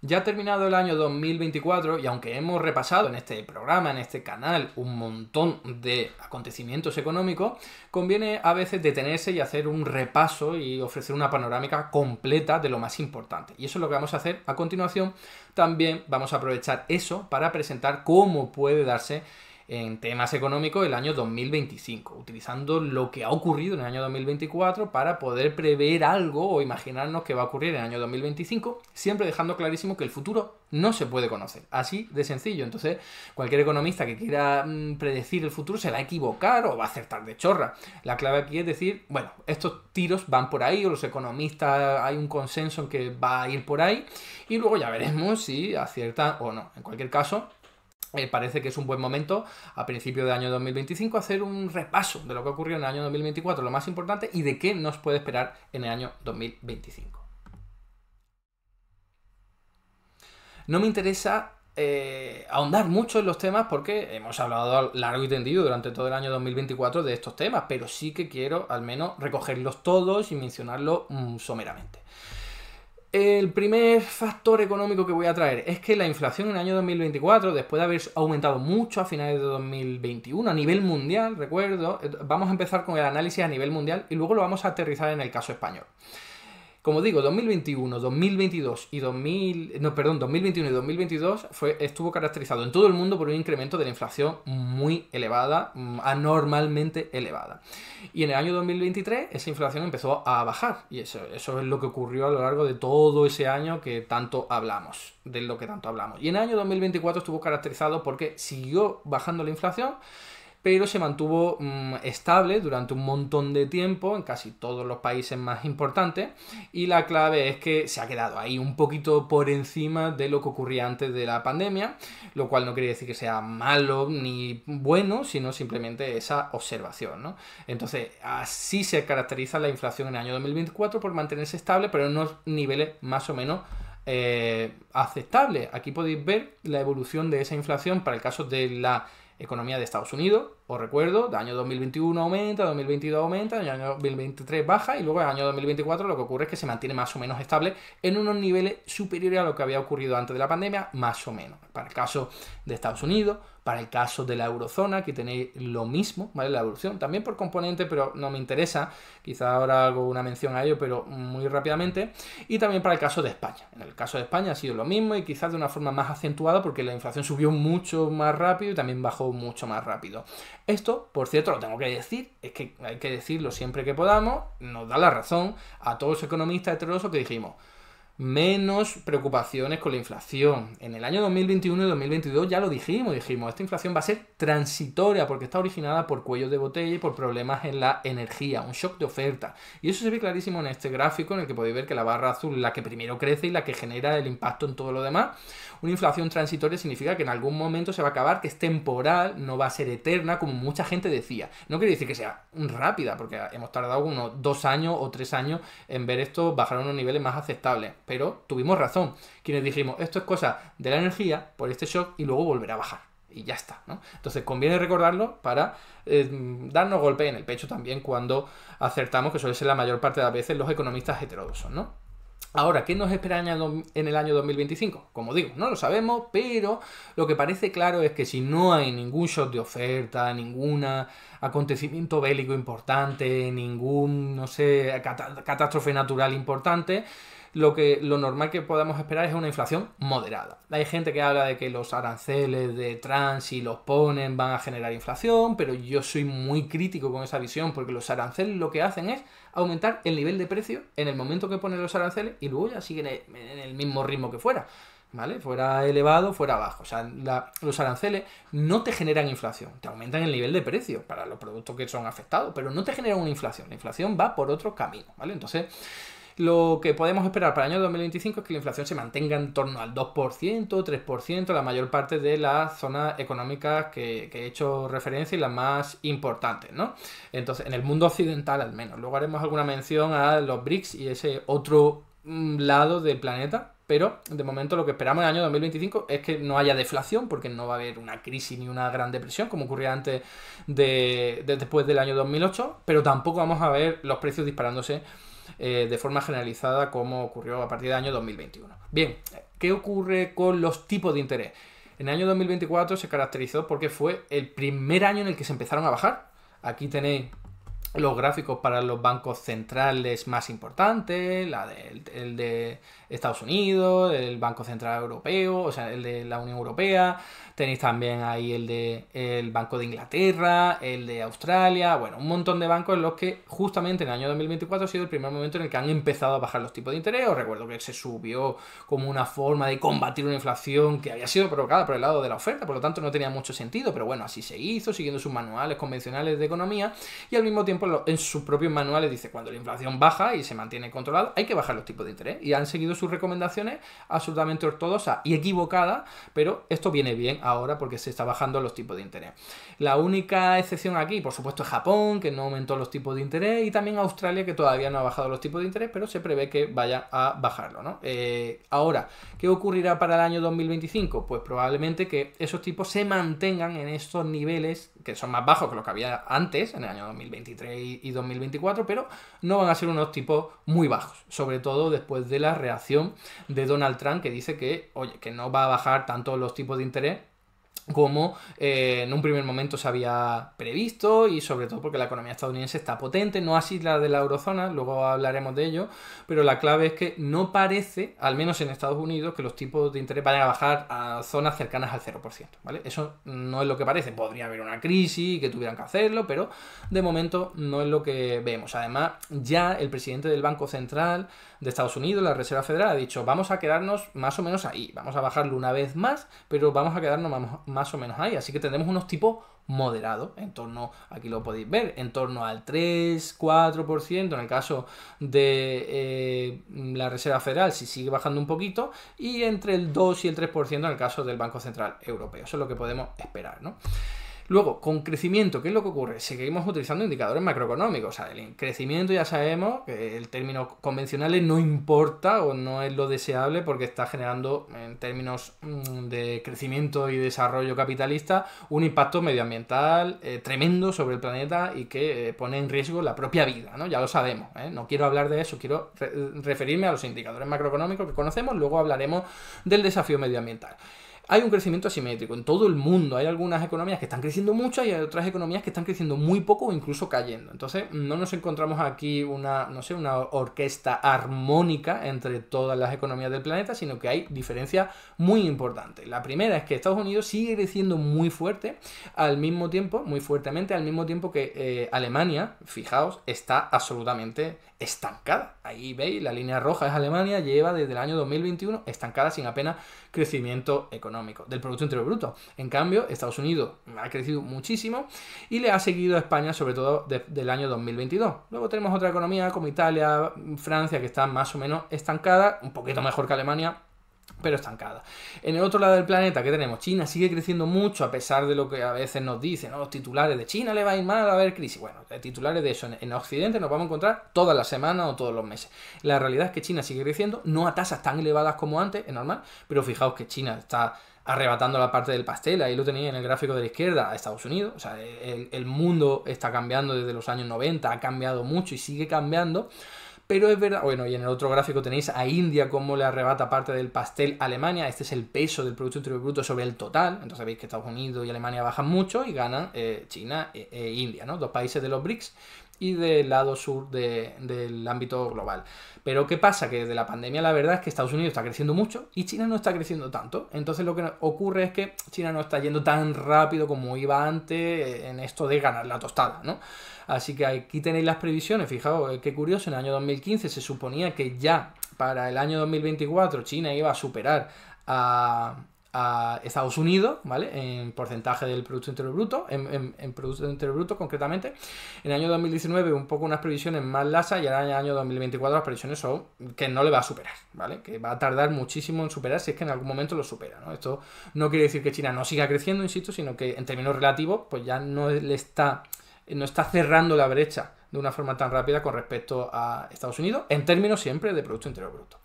Ya ha terminado el año 2024 y aunque hemos repasado en este programa, en este canal, un montón de acontecimientos económicos, conviene a veces detenerse y hacer un repaso y ofrecer una panorámica completa de lo más importante. Y eso es lo que vamos a hacer a continuación. También vamos a aprovechar eso para presentar cómo puede darse en temas económicos el año 2025, utilizando lo que ha ocurrido en el año 2024 para poder prever algo o imaginarnos que va a ocurrir en el año 2025, siempre dejando clarísimo que el futuro no se puede conocer. Así de sencillo. Entonces, cualquier economista que quiera predecir el futuro se va a equivocar o va a acertar de chorra. La clave aquí es decir, bueno, estos tiros van por ahí o los economistas hay un consenso en que va a ir por ahí y luego ya veremos si aciertan o no. En cualquier caso, parece que es un buen momento a principio de año 2025 hacer un repaso de lo que ocurrió en el año 2024, lo más importante, y de qué nos puede esperar en el año 2025. No me interesa ahondar mucho en los temas porque hemos hablado largo y tendido durante todo el año 2024 de estos temas, pero sí que quiero al menos recogerlos todos y mencionarlos someramente. El primer factor económico que voy a traer es que la inflación en el año 2024, después de haber aumentado mucho a finales de 2021 a nivel mundial, recuerdo, vamos a empezar con el análisis a nivel mundial y luego lo vamos a aterrizar en el caso español. Como digo, 2021, 2022 y 2021 y 2022 estuvo caracterizado en todo el mundo por un incremento de la inflación muy elevada, anormalmente elevada. Y en el año 2023 esa inflación empezó a bajar y eso es lo que ocurrió a lo largo de todo ese año que tanto hablamos, de lo que tanto hablamos. Y en el año 2024 estuvo caracterizado porque siguió bajando la inflación, pero se mantuvo estable durante un montón de tiempo en casi todos los países más importantes y la clave es que se ha quedado ahí un poquito por encima de lo que ocurría antes de la pandemia, lo cual no quiere decir que sea malo ni bueno, sino simplemente esa observación, ¿no? Entonces, así se caracteriza la inflación en el año 2024 por mantenerse estable, pero en unos niveles más o menos aceptables. Aquí podéis ver la evolución de esa inflación para el caso de la economía de Estados Unidos. Os recuerdo, de año 2021 aumenta, 2022 aumenta, en el año 2023 baja y luego en el año 2024 lo que ocurre es que se mantiene más o menos estable en unos niveles superiores a lo que había ocurrido antes de la pandemia, más o menos. Para el caso de Estados Unidos, para el caso de la eurozona, aquí tenéis lo mismo, ¿vale? La evolución, también por componente, pero no me interesa, quizá ahora hago una mención a ello, pero muy rápidamente, y también para el caso de España. En el caso de España ha sido lo mismo y quizás de una forma más acentuada porque la inflación subió mucho más rápido y también bajó mucho más rápido. Esto, por cierto, lo tengo que decir, es que hay que decirlo siempre que podamos, nos da la razón a todos los economistas heterodoxos que dijimos menos preocupaciones con la inflación. En el año 2021 y 2022 ya lo dijimos, esta inflación va a ser transitoria porque está originada por cuellos de botella y por problemas en la energía, un shock de oferta. Y eso se ve clarísimo en este gráfico en el que podéis ver que la barra azul es la que primero crece y la que genera el impacto en todo lo demás. Una inflación transitoria significa que en algún momento se va a acabar, que es temporal, no va a ser eterna, como mucha gente decía. No quiere decir que sea rápida, porque hemos tardado unos 2 años o 3 años en ver esto bajar a unos niveles más aceptables. Pero tuvimos razón, quienes dijimos, esto es cosa de la energía por este shock y luego volverá a bajar. Y ya está, ¿no? Entonces conviene recordarlo para darnos golpe en el pecho también cuando acertamos, que suele ser la mayor parte de las veces los economistas heterodoxos, ¿no? Ahora, ¿qué nos espera en el año 2025? Como digo, no lo sabemos, pero lo que parece claro es que si no hay ningún shock de oferta, ningún acontecimiento bélico importante, ningún, no sé, catástrofe natural importante, lo normal que podamos esperar es una inflación moderada. Hay gente que habla de que los aranceles de Trump, si los ponen, van a generar inflación, pero yo soy muy crítico con esa visión porque los aranceles lo que hacen es aumentar el nivel de precio en el momento que ponen los aranceles y luego ya siguen en el mismo ritmo que fuera, ¿vale? Fuera elevado, fuera bajo. O sea, los aranceles no te generan inflación, te aumentan el nivel de precio para los productos que son afectados, pero no te generan una inflación. La inflación va por otro camino, ¿vale? Entonces, lo que podemos esperar para el año 2025 es que la inflación se mantenga en torno al 2%, 3%, la mayor parte de las zonas económicas que he hecho referencia y las más importantes, ¿no? Entonces, en el mundo occidental al menos. Luego haremos alguna mención a los BRICS y ese otro lado del planeta, pero de momento lo que esperamos en el año 2025 es que no haya deflación, porque no va a haber una crisis ni una gran depresión como ocurría antes después del año 2008, pero tampoco vamos a ver los precios disparándose de forma generalizada como ocurrió a partir del año 2021. Bien, ¿Qué ocurre con los tipos de interés? En el año 2024 se caracterizó porque fue el primer año en el que se empezaron a bajar. Aquí tenéis los gráficos para los bancos centrales más importantes, el de Estados Unidos, el Banco Central Europeo, o sea, el de la Unión Europea. Tenéis también ahí el Banco de Inglaterra, el de Australia, bueno, un montón de bancos en los que justamente en el año 2024 ha sido el primer momento en el que han empezado a bajar los tipos de interés. Os recuerdo que se subió como una forma de combatir una inflación que había sido provocada por el lado de la oferta, por lo tanto no tenía mucho sentido, pero bueno, así se hizo, siguiendo sus manuales convencionales de economía, y al mismo tiempo en sus propios manuales dice, cuando la inflación baja y se mantiene controlada, hay que bajar los tipos de interés, y han seguido sus recomendaciones absolutamente ortodoxas y equivocadas, pero esto viene bien ahora porque se está bajando los tipos de interés. La única excepción aquí, por supuesto, es Japón, que no aumentó los tipos de interés, y también Australia, que todavía no ha bajado los tipos de interés, pero se prevé que vaya a bajarlo, ¿no? Ahora, ¿qué ocurrirá para el año 2025? Pues probablemente que esos tipos se mantengan en estos niveles, que son más bajos que los que había antes, en el año 2023 y 2024, pero no van a ser unos tipos muy bajos, sobre todo después de la reacción de Donald Trump, que dice que, oye, que no va a bajar tanto los tipos de interés como en un primer momento se había previsto, y sobre todo porque la economía estadounidense está potente, no así la de la eurozona, luego hablaremos de ello, pero la clave es que no parece, al menos en Estados Unidos, que los tipos de interés vayan a bajar a zonas cercanas al 0%, ¿vale? Eso no es lo que parece, podría haber una crisis y que tuvieran que hacerlo, pero de momento no es lo que vemos. Además, ya el presidente del Banco Central de Estados Unidos, la Reserva Federal, ha dicho, vamos a quedarnos más o menos ahí, vamos a bajarlo una vez más, pero vamos a quedarnos más o menos ahí, así que tendremos unos tipos moderados, en torno, aquí lo podéis ver, en torno al 3-4% en el caso de la Reserva Federal, si sigue bajando un poquito, y entre el 2 y el 3% en el caso del Banco Central Europeo. Eso es lo que podemos esperar, ¿no? Luego, con crecimiento, ¿qué es lo que ocurre? Seguimos utilizando indicadores macroeconómicos. O sea, el crecimiento ya sabemos que el término convencional no importa o no es lo deseable porque está generando, en términos de crecimiento y desarrollo capitalista, un impacto medioambiental tremendo sobre el planeta y que pone en riesgo la propia vida, ¿no? Ya lo sabemos, ¿eh? No quiero hablar de eso, quiero referirme a los indicadores macroeconómicos que conocemos, luego hablaremos del desafío medioambiental. Hay un crecimiento asimétrico en todo el mundo. Hay algunas economías que están creciendo mucho y hay otras economías que están creciendo muy poco o incluso cayendo. Entonces, no nos encontramos aquí una orquesta armónica entre todas las economías del planeta, sino que hay diferencias muy importantes. La primera es que Estados Unidos sigue creciendo muy fuerte, muy fuertemente, al mismo tiempo que Alemania, fijaos, está absolutamente estancada. Ahí veis, la línea roja es Alemania, lleva desde el año 2021 estancada sin apenas crecimiento económico del Producto Interior Bruto. En cambio, Estados Unidos ha crecido muchísimo y le ha seguido a España, sobre todo desde el año 2022. Luego tenemos otra economía como Italia, Francia, que están más o menos estancadas, un poquito mejor que Alemania, pero estancada. En el otro lado del planeta, ¿qué tenemos? China sigue creciendo mucho, a pesar de lo que a veces nos dicen, ¿no? Los titulares de China le va a ir mal, va a haber crisis. Bueno, titulares de eso en Occidente nos vamos a encontrar todas las semanas o todos los meses. La realidad es que China sigue creciendo, no a tasas tan elevadas como antes, es normal, pero fijaos que China está arrebatando la parte del pastel, ahí lo tenéis en el gráfico de la izquierda, a Estados Unidos. O sea, el mundo está cambiando desde los años 90, ha cambiado mucho y sigue cambiando. Pero es verdad, bueno, y en el otro gráfico tenéis a India cómo le arrebata parte del pastel a Alemania. Este es el peso del Producto Interior Bruto sobre el total. Entonces veis que Estados Unidos y Alemania bajan mucho y ganan China e India, ¿no? Dos países de los BRICS y del lado sur del ámbito global. Pero ¿qué pasa? Que desde la pandemia la verdad es que Estados Unidos está creciendo mucho y China no está creciendo tanto. Entonces lo que ocurre es que China no está yendo tan rápido como iba antes en esto de ganar la tostada, ¿no? Así que aquí tenéis las previsiones. Fijaos, qué curioso, en el año 2015 se suponía que ya para el año 2024 China iba a superar a Estados Unidos, ¿vale? En porcentaje del Producto Interior Bruto, en Producto Interior Bruto concretamente. En el año 2019 un poco unas previsiones más lasas y ahora en el año 2024 las previsiones son que no le va a superar, ¿vale? Que va a tardar muchísimo en superar si es que en algún momento lo supera, ¿no? Esto no quiere decir que China no siga creciendo, insisto, sino que en términos relativos pues ya no está cerrando la brecha de una forma tan rápida con respecto a Estados Unidos, en términos siempre de Producto Interior Bruto.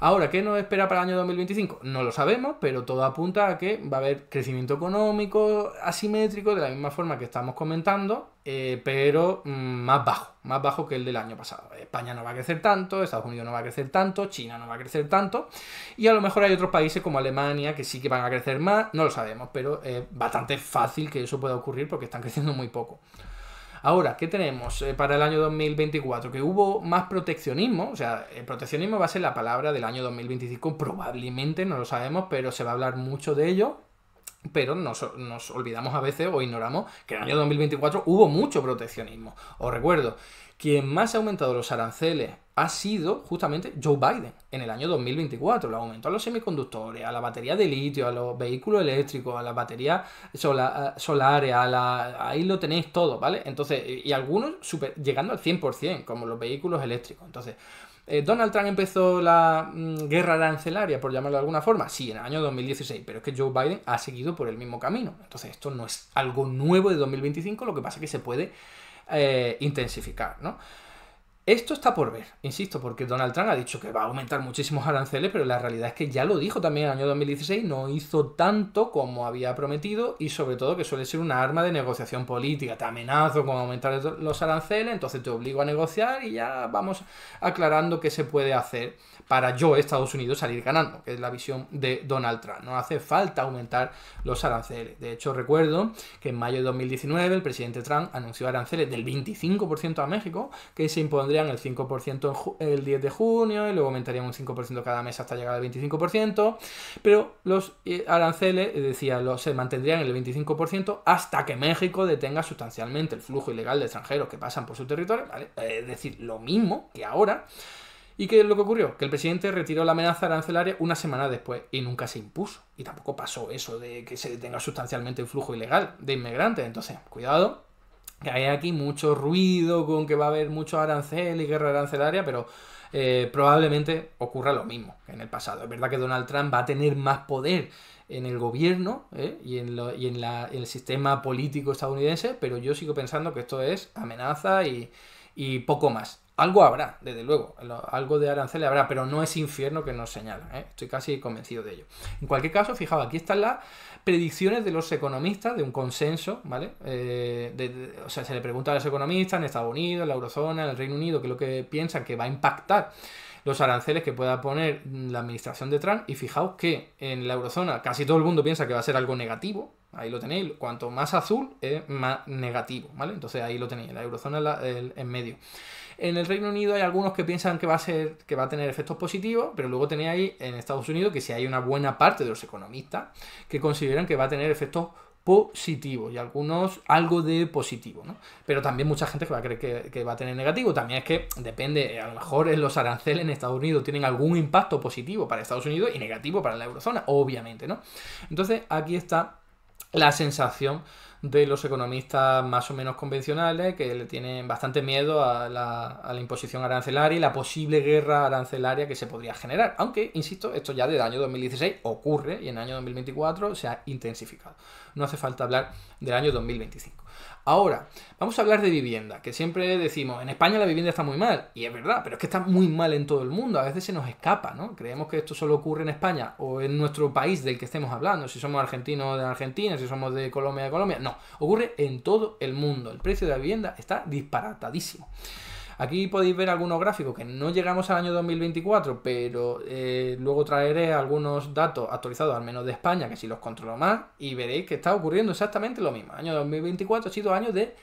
Ahora, ¿qué nos espera para el año 2025? No lo sabemos, pero todo apunta a que va a haber crecimiento económico asimétrico, de la misma forma que estamos comentando, pero más bajo que el del año pasado. España no va a crecer tanto, Estados Unidos no va a crecer tanto, China no va a crecer tanto, y a lo mejor hay otros países como Alemania que sí que van a crecer más, no lo sabemos, pero es bastante fácil que eso pueda ocurrir porque están creciendo muy poco. Ahora, ¿qué tenemos para el año 2024? Que hubo más proteccionismo, o sea, el proteccionismo va a ser la palabra del año 2025, probablemente, no lo sabemos, pero se va a hablar mucho de ello. Pero nos olvidamos a veces o ignoramos que en el año 2024 hubo mucho proteccionismo. Os recuerdo, quien más ha aumentado los aranceles ha sido justamente Joe Biden en el año 2024. Lo aumentó a los semiconductores, a la batería de litio, a los vehículos eléctricos, a las baterías solares, ahí lo tenéis todo, ¿vale? Entonces, y algunos llegando al 100%, como los vehículos eléctricos. Entonces, ¿Donald Trump empezó la guerra arancelaria, por llamarlo de alguna forma? Sí, en el año 2016, pero es que Joe Biden ha seguido por el mismo camino. Entonces, esto no es algo nuevo de 2025, lo que pasa es que se puede intensificar, ¿no? Esto está por ver, insisto, porque Donald Trump ha dicho que va a aumentar muchísimos aranceles, pero la realidad es que ya lo dijo también en el año 2016, no hizo tanto como había prometido y sobre todo que suele ser una arma de negociación política. Te amenazo con aumentar los aranceles, entonces te obligo a negociar y ya vamos aclarando qué se puede hacer para yo, Estados Unidos, salir ganando, que es la visión de Donald Trump. No hace falta aumentar los aranceles. De hecho, recuerdo que en mayo de 2019 el presidente Trump anunció aranceles del 25% a México, que se impondrían el 5% el 10 de junio y luego aumentarían un 5% cada mes hasta llegar al 25%, pero los aranceles, decía, se mantendrían en el 25% hasta que México detenga sustancialmente el flujo ilegal de extranjeros que pasan por su territorio, ¿vale? Es decir, lo mismo que ahora. ¿Y qué es lo que ocurrió? Que el presidente retiró la amenaza arancelaria una semana después y nunca se impuso. Y tampoco pasó eso de que se detenga sustancialmente el flujo ilegal de inmigrantes. Entonces, cuidado, que hay aquí mucho ruido con que va a haber mucho arancel y guerra arancelaria, pero probablemente ocurra lo mismo que en el pasado. Es verdad que Donald Trump va a tener más poder en el gobierno y en el sistema político estadounidense, pero yo sigo pensando que esto es amenaza y poco más. Algo habrá, desde luego, algo de aranceles habrá, pero no es infierno que nos señala, ¿eh? Estoy casi convencido de ello. En cualquier caso, fijaos, aquí están las predicciones de los economistas de un consenso, ¿vale? O sea, se le pregunta a los economistas en Estados Unidos, en la eurozona, en el Reino Unido, qué es lo que piensan que va a impactar los aranceles que pueda poner la administración de Trump, y fijaos que en la eurozona casi todo el mundo piensa que va a ser algo negativo. Ahí lo tenéis, cuanto más azul es más negativo, ¿vale? Entonces ahí lo tenéis, la eurozona en medio. En el Reino Unido hay algunos que piensan que va a tener efectos positivos, pero luego tenéis ahí en Estados Unidos que sí hay una buena parte de los economistas que consideran que va a tener efectos positivos y algunos algo de positivo, ¿no? Pero también mucha gente que va a creer que va a tener negativo. También es que depende, a lo mejor en los aranceles en Estados Unidos tienen algún impacto positivo para Estados Unidos y negativo para la eurozona, obviamente, ¿no? Entonces aquí está la sensación de los economistas más o menos convencionales, que le tienen bastante miedo a la imposición arancelaria y la posible guerra arancelaria que se podría generar. Aunque, insisto, esto ya desde el año 2016 ocurre y en el año 2024 se ha intensificado. No hace falta hablar del año 2025. Ahora, vamos a hablar de vivienda, que siempre decimos, en España la vivienda está muy mal, y es verdad, pero es que está muy mal en todo el mundo, a veces se nos escapa, ¿no? Creemos que esto solo ocurre en España o en nuestro país del que estemos hablando, si somos argentinos de Argentina, si somos de Colombia, no, ocurre en todo el mundo, el precio de la vivienda está disparatadísimo. Aquí podéis ver algunos gráficos que no llegamos al año 2024, pero luego traeré algunos datos actualizados, al menos de España, que si los controlo más, y veréis que está ocurriendo exactamente lo mismo. El año 2024 ha sido año de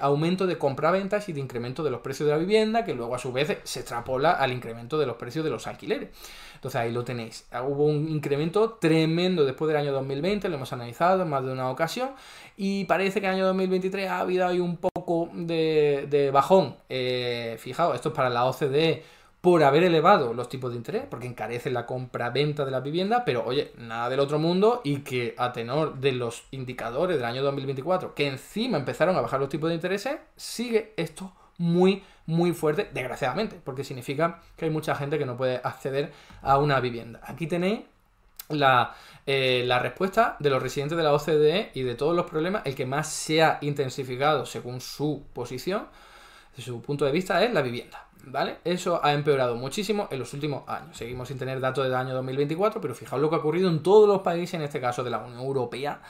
aumento de compraventas y de incremento de los precios de la vivienda, que luego a su vez se extrapola al incremento de los precios de los alquileres. Entonces ahí lo tenéis. Hubo un incremento tremendo después del año 2020, lo hemos analizado en más de una ocasión, y parece que en el año 2023 ha habido ahí un poco de bajón. Fijaos, esto es para la OCDE, por haber elevado los tipos de interés, porque encarecen la compra-venta de la vivienda, pero oye, nada del otro mundo, y que a tenor de los indicadores del año 2024, que encima empezaron a bajar los tipos de intereses, sigue esto muy, muy fuerte, desgraciadamente, porque significa que hay mucha gente que no puede acceder a una vivienda. Aquí tenéis la respuesta de los residentes de la OCDE y de todos los problemas. El que más se ha intensificado según su posición, desde su punto de vista, es la vivienda. ¿vale? Eso ha empeorado muchísimo en los últimos años. Seguimos sin tener datos del año 2024, pero fijaos lo que ha ocurrido en todos los países, en este caso de la Unión Europea,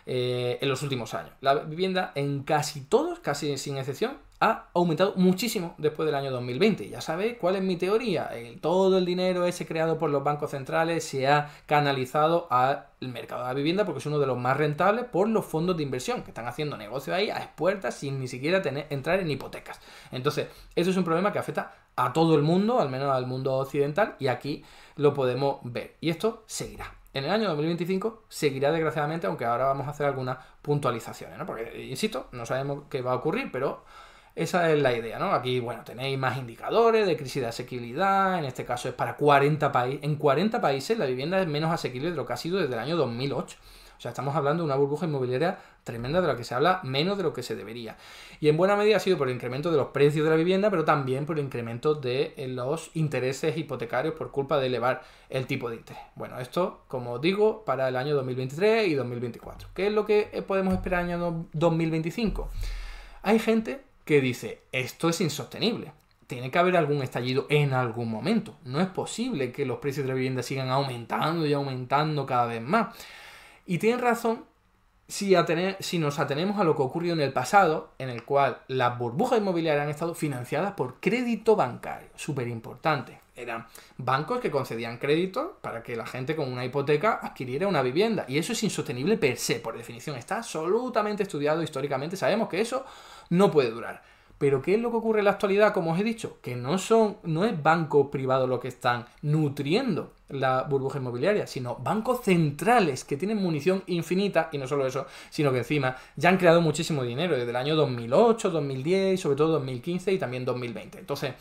en los últimos años. La vivienda en casi todos, casi sin excepción, ha aumentado muchísimo después del año 2020. Ya sabéis cuál es mi teoría. Todo el dinero ese creado por los bancos centrales se ha canalizado al mercado de la vivienda porque es uno de los más rentables por los fondos de inversión que están haciendo negocio ahí a expuertas sin ni siquiera entrar en hipotecas. Entonces, eso es un problema que afecta a todo el mundo, al menos al mundo occidental, y aquí lo podemos ver. Y esto seguirá. En el año 2025 seguirá desgraciadamente, aunque ahora vamos a hacer algunas puntualizaciones, ¿no? Porque, insisto, no sabemos qué va a ocurrir, pero esa es la idea, ¿no? Aquí, bueno, tenéis más indicadores de crisis de asequibilidad, en este caso es para 40 países. En 40 países la vivienda es menos asequible de lo que ha sido desde el año 2008. O sea, estamos hablando de una burbuja inmobiliaria tremenda de la que se habla menos de lo que se debería. Y en buena medida ha sido por el incremento de los precios de la vivienda, pero también por el incremento de los intereses hipotecarios por culpa de elevar el tipo de interés. Bueno, esto, como os digo, para el año 2023 y 2024. ¿Qué es lo que podemos esperar en el año 2025? Hay gente que dice, esto es insostenible. Tiene que haber algún estallido en algún momento. No es posible que los precios de la vivienda sigan aumentando y aumentando cada vez más. Y tienen razón si nos atenemos a lo que ocurrió en el pasado, en el cual las burbujas inmobiliarias han estado financiadas por crédito bancario. Súper importante. Eran bancos que concedían créditos para que la gente con una hipoteca adquiriera una vivienda. Y eso es insostenible per se, por definición. Está absolutamente estudiado históricamente. Sabemos que eso no puede durar. Pero ¿qué es lo que ocurre en la actualidad? Como os he dicho, que no es bancos privados los que están nutriendo la burbuja inmobiliaria, sino bancos centrales que tienen munición infinita, y no solo eso, sino que encima ya han creado muchísimo dinero desde el año 2008, 2010 y sobre todo 2015 y también 2020. Entonces,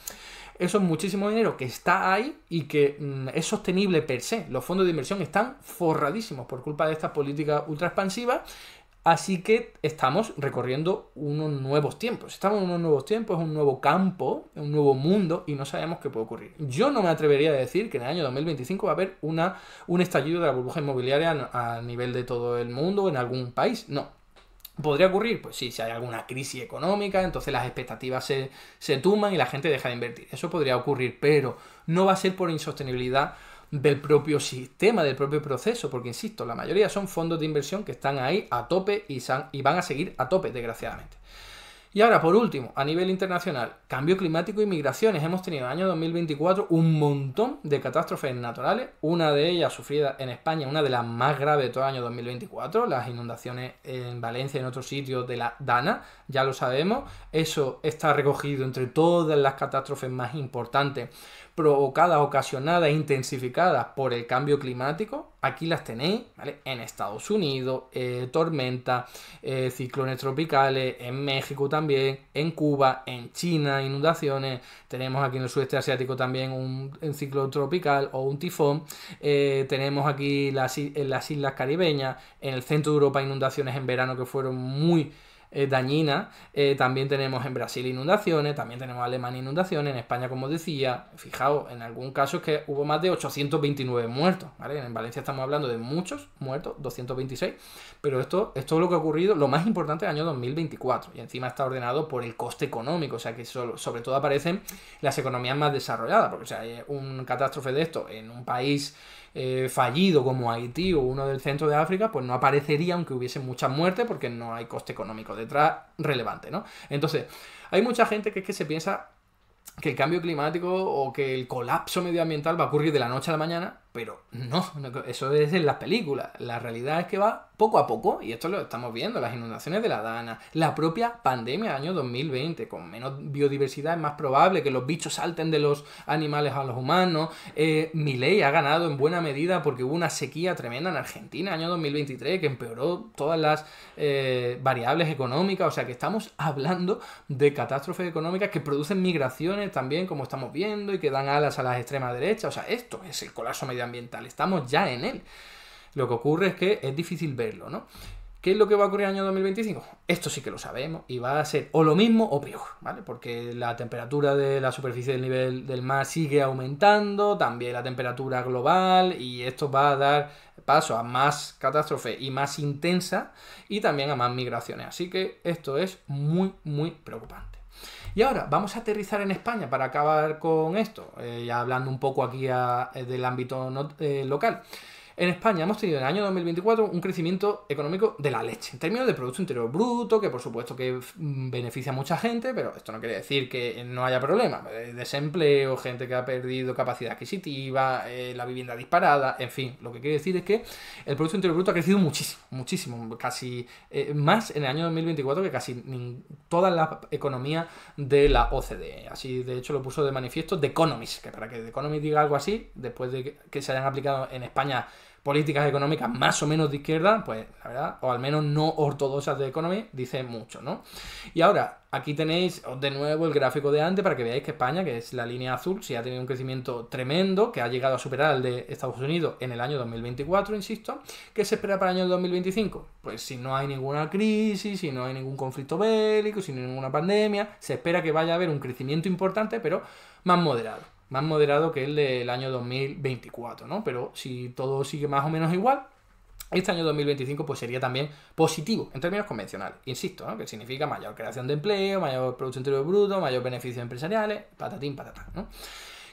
eso es muchísimo dinero que está ahí y que es sostenible per se. Los fondos de inversión están forradísimos por culpa de estas políticas ultra expansivas. Así que estamos recorriendo unos nuevos tiempos. Estamos en unos nuevos tiempos, un nuevo campo, un nuevo mundo y no sabemos qué puede ocurrir. Yo no me atrevería a decir que en el año 2025 va a haber un estallido de la burbuja inmobiliaria a nivel de todo el mundo o en algún país. No. ¿Podría ocurrir? Pues sí, si hay alguna crisis económica, entonces las expectativas se tumban y la gente deja de invertir. Eso podría ocurrir, pero no va a ser por insostenibilidad del propio sistema, del propio proceso, porque insisto, la mayoría son fondos de inversión que están ahí a tope y van a seguir a tope, desgraciadamente. Y ahora, por último, a nivel internacional, cambio climático y migraciones. Hemos tenido en el año 2024 un montón de catástrofes naturales, una de ellas sufrida en España, una de las más graves de todo el año 2024, las inundaciones en Valencia y en otros sitios de la Dana, ya lo sabemos, eso está recogido entre todas las catástrofes más importantes provocadas, ocasionadas e intensificadas por el cambio climático. Aquí las tenéis, ¿vale? En Estados Unidos, tormentas, ciclones tropicales, en México también, en Cuba, en China, inundaciones. Tenemos aquí en el sudeste asiático también un ciclón tropical o un tifón. Tenemos aquí en las islas caribeñas, en el centro de Europa inundaciones en verano que fueron muy dañina. También tenemos en Brasil inundaciones, también tenemos en Alemania inundaciones, en España, como decía, fijaos, en algún caso es que hubo más de 829 muertos, ¿vale? En Valencia estamos hablando de muchos muertos, 226, pero esto es todo lo que ha ocurrido, lo más importante del año 2024, y encima está ordenado por el coste económico, o sea que sobre todo aparecen las economías más desarrolladas, porque o sea, hay un catástrofe de esto en un país fallido como Haití o uno del centro de África, pues no aparecería aunque hubiese muchas muertes porque no hay coste económico detrás relevante, ¿no? Entonces, hay mucha gente que es que se piensa que el cambio climático o que el colapso medioambiental va a ocurrir de la noche a la mañana, pero no, eso es en las películas. La realidad es que va poco a poco, y esto lo estamos viendo, las inundaciones de la Dana, la propia pandemia del año 2020, con menos biodiversidad es más probable que los bichos salten de los animales a los humanos. Milei ha ganado en buena medida porque hubo una sequía tremenda en Argentina el año 2023 que empeoró todas las variables económicas, o sea que estamos hablando de catástrofes económicas que producen migraciones también, como estamos viendo, y que dan alas a las extremas derechas. O sea, esto es el colapso medioambiental, estamos ya en él. Lo que ocurre es que es difícil verlo, ¿no? ¿Qué es lo que va a ocurrir en el año 2025? Esto sí que lo sabemos y va a ser o lo mismo o peor, ¿vale? Porque la temperatura de la superficie del nivel del mar sigue aumentando, también la temperatura global, y esto va a dar paso a más catástrofes y más intensa y también a más migraciones. Así que esto es muy, muy preocupante. Y ahora, vamos a aterrizar en España para acabar con esto, ya hablando un poco aquí del ámbito local. En España hemos tenido en el año 2024 un crecimiento económico de la leche, en términos de Producto Interior Bruto, que por supuesto que beneficia a mucha gente, pero esto no quiere decir que no haya problema. Desempleo, gente que ha perdido capacidad adquisitiva, la vivienda disparada, en fin. Lo que quiere decir es que el Producto Interior Bruto ha crecido muchísimo, muchísimo, casi más en el año 2024 que casi toda la economía de la OCDE. Así, de hecho, lo puso de manifiesto The Economist, que para que The Economist diga algo así, después de que se hayan aplicado en España políticas económicas más o menos de izquierda, pues la verdad, o al menos no ortodoxas de Economy, dice mucho, ¿no? Y ahora, aquí tenéis de nuevo el gráfico de antes para que veáis que España, que es la línea azul, sí ha tenido un crecimiento tremendo, que ha llegado a superar al de Estados Unidos en el año 2024, insisto. ¿Qué se espera para el año 2025? Pues si no hay ninguna crisis, si no hay ningún conflicto bélico, si no hay ninguna pandemia, se espera que vaya a haber un crecimiento importante, pero más moderado que el del año 2024, ¿no? Pero si todo sigue más o menos igual, este año 2025 pues sería también positivo en términos convencionales, insisto, ¿no? Que significa mayor creación de empleo, mayor Producto Interior Bruto, mayor beneficios empresariales, patatín, patatán, ¿no?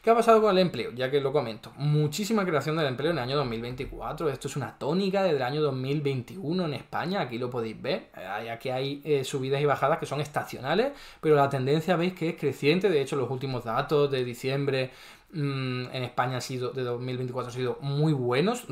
¿Qué ha pasado con el empleo? Ya que lo comento. Muchísima creación del empleo en el año 2024. Esto es una tónica desde el año 2021 en España. Aquí lo podéis ver. Aquí hay subidas y bajadas que son estacionales, pero la tendencia veis que es creciente. De hecho, los últimos datos de diciembre en España de 2024 han sido muy buenos,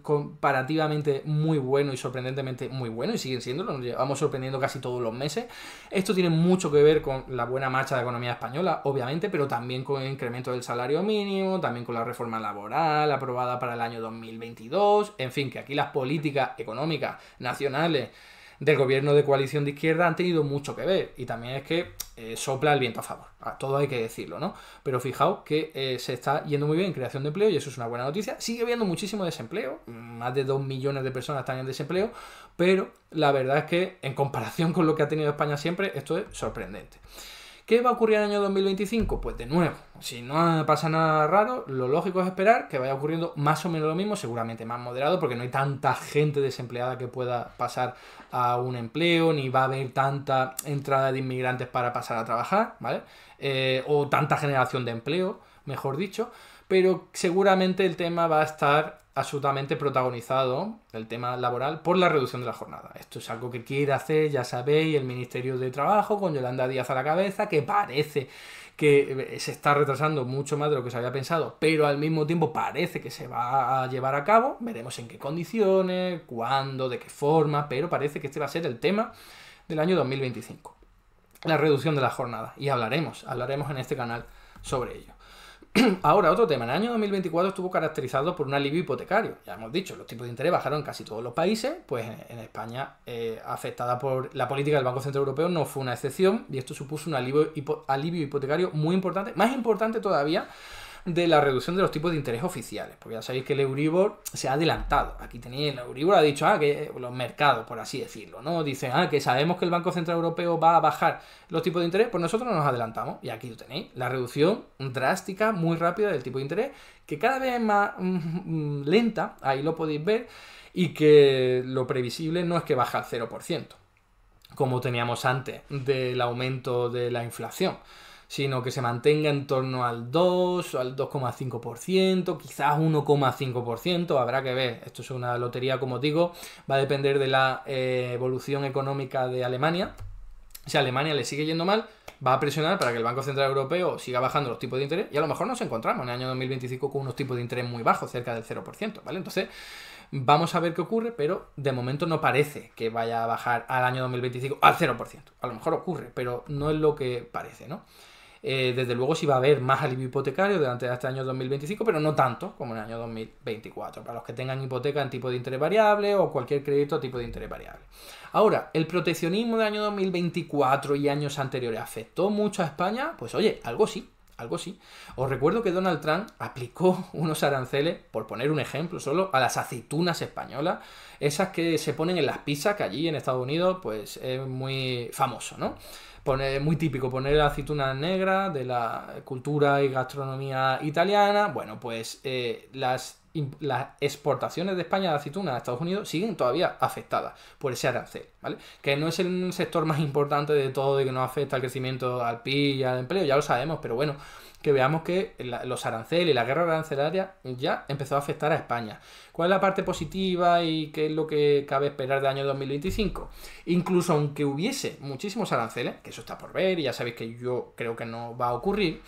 comparativamente muy buenos y sorprendentemente muy buenos, y siguen siendo, nos llevamos sorprendiendo casi todos los meses. Esto tiene mucho que ver con la buena marcha de la economía española, obviamente, pero también con el incremento del salario mínimo, también con la reforma laboral aprobada para el año 2022, en fin, que aquí las políticas económicas nacionales del gobierno de coalición de izquierda han tenido mucho que ver, y también es que sopla el viento a favor, todo hay que decirlo, ¿no? Pero fijaos que se está yendo muy bien en creación de empleo y eso es una buena noticia. Sigue habiendo muchísimo desempleo, más de 2 millones de personas están en desempleo, pero la verdad es que en comparación con lo que ha tenido España siempre, esto es sorprendente. ¿Qué va a ocurrir en el año 2025? Pues de nuevo, si no pasa nada raro, lo lógico es esperar que vaya ocurriendo más o menos lo mismo, seguramente más moderado, porque no hay tanta gente desempleada que pueda pasar a un empleo, ni va a haber tanta entrada de inmigrantes para pasar a trabajar, ¿vale? O tanta generación de empleo, mejor dicho, pero seguramente el tema va a estar absolutamente protagonizado, el tema laboral, por la reducción de la jornada. Esto es algo que quiere hacer, ya sabéis, el Ministerio de Trabajo, con Yolanda Díaz a la cabeza, que parece que se está retrasando mucho más de lo que se había pensado, pero al mismo tiempo parece que se va a llevar a cabo. Veremos en qué condiciones, cuándo, de qué forma, pero parece que este va a ser el tema del año 2025. La reducción de la jornada. Y hablaremos en este canal sobre ello. Ahora, otro tema. En el año 2024 estuvo caracterizado por un alivio hipotecario. Ya hemos dicho, los tipos de interés bajaron en casi todos los países, pues en España, afectada por la política del Banco Central Europeo, no fue una excepción, y esto supuso un alivio hipotecario muy importante, más importante todavía de la reducción de los tipos de interés oficiales, porque ya sabéis que el Euribor se ha adelantado. Aquí tenéis, el Euribor ha dicho, que los mercados, por así decirlo, ¿no? Dicen, que sabemos que el Banco Central Europeo va a bajar los tipos de interés, pues nosotros nos adelantamos, y aquí lo tenéis, la reducción drástica, muy rápida del tipo de interés, que cada vez es más lenta, ahí lo podéis ver, y que lo previsible no es que baje al 0%, como teníamos antes del aumento de la inflación, sino que se mantenga en torno al 2 o al 2,5%, quizás 1,5%, habrá que ver. Esto es una lotería, como digo, va a depender de la evolución económica de Alemania. Si a Alemania le sigue yendo mal, va a presionar para que el Banco Central Europeo siga bajando los tipos de interés, y a lo mejor nos encontramos en el año 2025 con unos tipos de interés muy bajos, cerca del 0%, ¿vale? Entonces, vamos a ver qué ocurre, pero de momento no parece que vaya a bajar al año 2025 al 0%. A lo mejor ocurre, pero no es lo que parece, ¿no? Desde luego sí va a haber más alivio hipotecario durante este año 2025, pero no tanto como en el año 2024, para los que tengan hipoteca en tipo de interés variable o cualquier crédito a tipo de interés variable. Ahora, ¿el proteccionismo del año 2024 y años anteriores afectó mucho a España? Pues oye, algo sí. Os recuerdo que Donald Trump aplicó unos aranceles, por poner un ejemplo solo, a las aceitunas españolas, esas que se ponen en las pizzas, que allí en Estados Unidos pues es muy famoso, ¿no? Muy típico poner aceitunas negras de la cultura y gastronomía italiana. Bueno, pues las las exportaciones de España de aceituna a Estados Unidos siguen todavía afectadas por ese arancel, ¿vale? Que no es el sector más importante de todo y que no afecta al crecimiento al PIB y al empleo, ya lo sabemos, pero bueno, que veamos que los aranceles y la guerra arancelaria ya empezó a afectar a España. ¿Cuál es la parte positiva y qué es lo que cabe esperar del año 2025? Incluso aunque hubiese muchísimos aranceles, que eso está por ver y ya sabéis que yo creo que no va a ocurrir,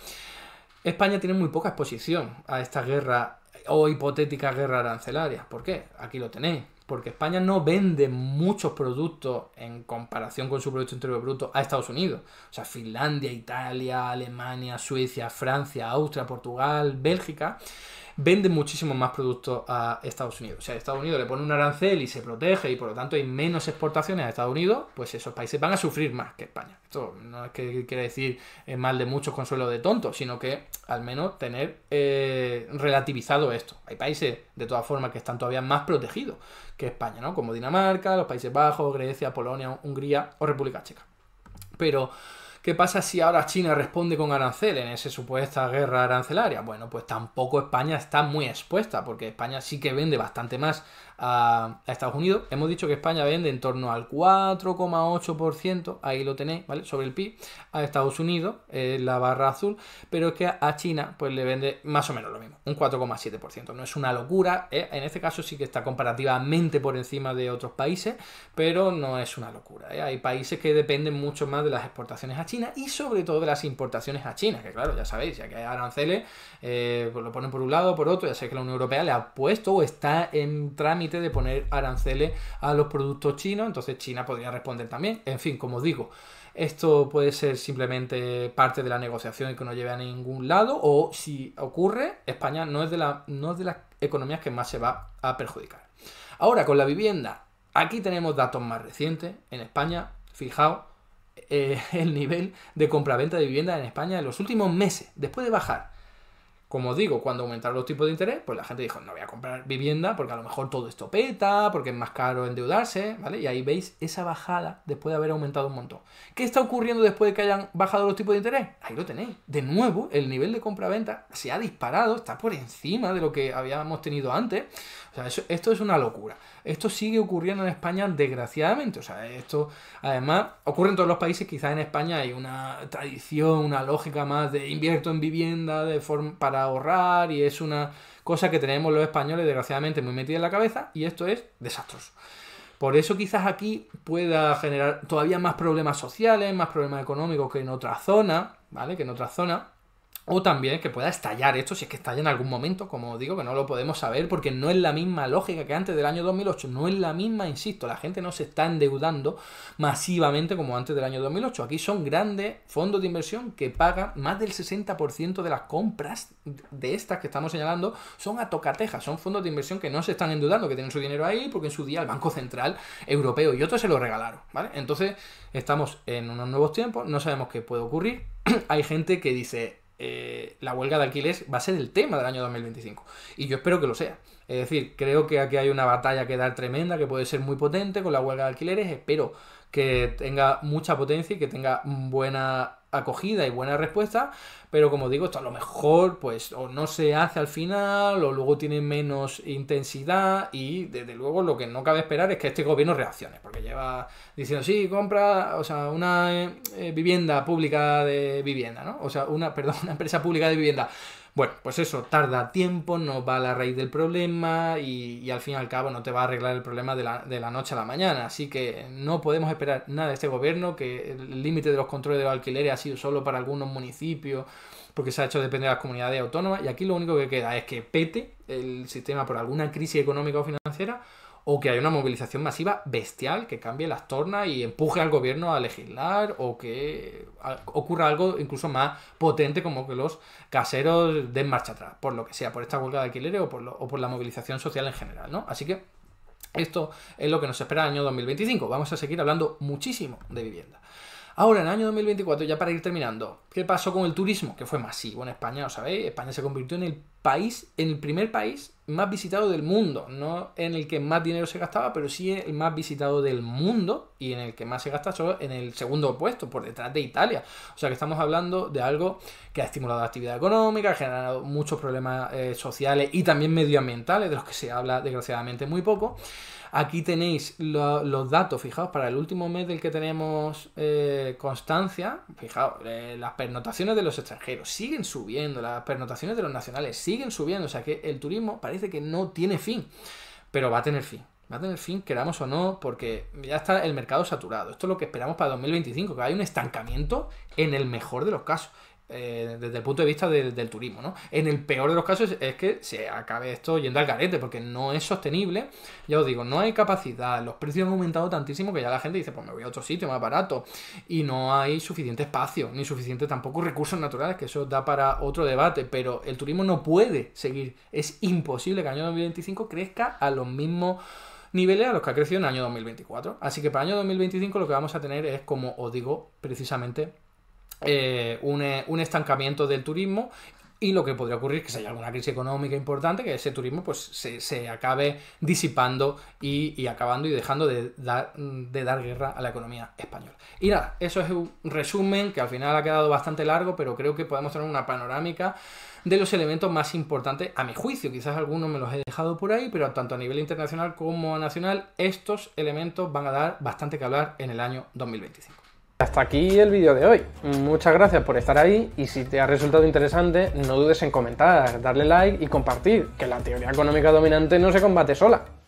España tiene muy poca exposición a esta guerra o hipotética guerra arancelaria. ¿Por qué? Aquí lo tenéis. Porque España no vende muchos productos en comparación con su Producto Interior Bruto a Estados Unidos. O sea, Finlandia, Italia, Alemania, Suecia, Francia, Austria, Portugal, Bélgica venden muchísimos más productos a Estados Unidos. O sea, Estados Unidos le pone un arancel y se protege y por lo tanto hay menos exportaciones a Estados Unidos, pues esos países van a sufrir más que España. Esto no es que quiera decir mal de muchos consuelo de tontos, sino que al menos tener relativizado esto. Hay países, de todas formas, que están todavía más protegidos que España, ¿no? Como Dinamarca, los Países Bajos, Grecia, Polonia, Hungría o República Checa. Pero ¿qué pasa si ahora China responde con aranceles en esa supuesta guerra arancelaria? Bueno, pues tampoco España está muy expuesta, porque España sí que vende bastante más a Estados Unidos. Hemos dicho que España vende en torno al 4,8%, ahí lo tenéis, ¿vale? Sobre el PIB, a Estados Unidos, la barra azul, pero es que a China pues le vende más o menos lo mismo, un 4,7%. No es una locura, en este caso sí que está comparativamente por encima de otros países, pero no es una locura. Hay países que dependen mucho más de las exportaciones a China y sobre todo de las importaciones a China, que claro, ya sabéis, ya que hay aranceles, pues lo ponen por un lado o por otro. Ya sabéis que la Unión Europea le ha puesto o está en trámite de poner aranceles a los productos chinos, entonces China podría responder también. En fin, como os digo, esto puede ser simplemente parte de la negociación y que no lleve a ningún lado, o si ocurre, España no es de las economías que más se va a perjudicar. Ahora, con la vivienda, aquí tenemos datos más recientes. En España, fijaos, el nivel de compraventa de vivienda en España en los últimos meses, después de bajar. Como os digo, cuando aumentaron los tipos de interés, pues la gente dijo, no voy a comprar vivienda porque a lo mejor todo esto peta, porque es más caro endeudarse, ¿vale? Y ahí veis esa bajada después de haber aumentado un montón. ¿Qué está ocurriendo después de que hayan bajado los tipos de interés? Ahí lo tenéis. De nuevo, el nivel de compra-venta se ha disparado, está por encima de lo que habíamos tenido antes. O sea, esto es una locura. Esto sigue ocurriendo en España, desgraciadamente. O sea, esto además ocurre en todos los países. Quizás en España hay una tradición, una lógica más de invierto en vivienda para ahorrar, y es una cosa que tenemos los españoles, desgraciadamente, muy metida en la cabeza, y esto es desastroso. Por eso quizás aquí pueda generar todavía más problemas sociales, más problemas económicos que en otras zonas, ¿vale? Que en otras zonas. O también que pueda estallar esto, si es que estalla en algún momento, como os digo, que no lo podemos saber porque no es la misma lógica que antes del año 2008, no es la misma, insisto, la gente no se está endeudando masivamente como antes del año 2008. Aquí son grandes fondos de inversión que pagan más del 60% de las compras de estas que estamos señalando, son a tocateja, son fondos de inversión que no se están endeudando, que tienen su dinero ahí porque en su día el Banco Central Europeo y otros se lo regalaron, ¿vale? Entonces estamos en unos nuevos tiempos, no sabemos qué puede ocurrir. Hay gente que dice, la huelga de alquileres va a ser el tema del año 2025 y yo espero que lo sea. Es decir, creo que aquí hay una batalla que dar tremenda, que puede ser muy potente con la huelga de alquileres. Espero que tenga mucha potencia y que tenga buena acogida y buena respuesta, pero como digo, esto a lo mejor pues o no se hace al final o luego tiene menos intensidad, y desde luego lo que no cabe esperar es que este gobierno reaccione, porque lleva diciendo sí, compra, o sea, una vivienda pública de vivienda, ¿no? O sea, una empresa pública de vivienda. Bueno, pues eso tarda tiempo, no va a la raíz del problema y al fin y al cabo no te va a arreglar el problema de la noche a la mañana. Así que no podemos esperar nada de este gobierno, que el límite de los controles de los alquileres ha sido solo para algunos municipios porque se ha hecho depender de las comunidades autónomas, y aquí lo único que queda es que pete el sistema por alguna crisis económica o financiera, o que haya una movilización masiva bestial que cambie las tornas y empuje al gobierno a legislar, o que ocurra algo incluso más potente como que los caseros den marcha atrás, por lo que sea, por esta huelga de alquileres o por la movilización social en general, ¿no? Así que esto es lo que nos espera el año 2025. Vamos a seguir hablando muchísimo de vivienda. Ahora, en el año 2024, ya para ir terminando, ¿Qué pasó con el turismo? Que fue masivo en España, ¿lo sabéis? España se convirtió en el primer país más visitado del mundo. No en el que más dinero se gastaba, pero sí el más visitado del mundo y en el que más se gasta solo en el segundo puesto, por detrás de Italia. O sea que estamos hablando de algo que ha estimulado la actividad económica, ha generado muchos problemas sociales y también medioambientales, de los que se habla desgraciadamente muy poco. Aquí tenéis los datos, fijaos, para el último mes del que tenemos constancia. Fijaos, las pernoctaciones de los extranjeros siguen subiendo, las pernoctaciones de los nacionales siguen subiendo, o sea que el turismo parece que no tiene fin, pero va a tener fin. Va a tener fin, queramos o no, porque ya está el mercado saturado. Esto es lo que esperamos para 2025, que haya un estancamiento en el mejor de los casos. Desde el punto de vista del turismo, ¿no? En el peor de los casos es que se acabe esto yendo al garete, porque no es sostenible. Ya os digo, no hay capacidad, los precios han aumentado tantísimo que ya la gente dice, pues me voy a otro sitio más barato, y no hay suficiente espacio, ni suficiente tampoco recursos naturales, que eso da para otro debate, pero el turismo no puede seguir, es imposible que el año 2025 crezca a los mismos niveles a los que ha crecido en el año 2024. Así que para el año 2025 lo que vamos a tener es, como os digo, precisamente un estancamiento del turismo, y lo que podría ocurrir es que si hay alguna crisis económica importante, que ese turismo pues se acabe disipando y acabando y dejando de dar guerra a la economía española. Y nada, eso es un resumen que al final ha quedado bastante largo, pero creo que podemos tener una panorámica de los elementos más importantes a mi juicio. Quizás algunos me los he dejado por ahí, pero tanto a nivel internacional como nacional, estos elementos van a dar bastante que hablar en el año 2025. Hasta aquí el vídeo de hoy. Muchas gracias por estar ahí, y si te ha resultado interesante, no dudes en comentar, darle like y compartir, que la teoría económica dominante no se combate sola.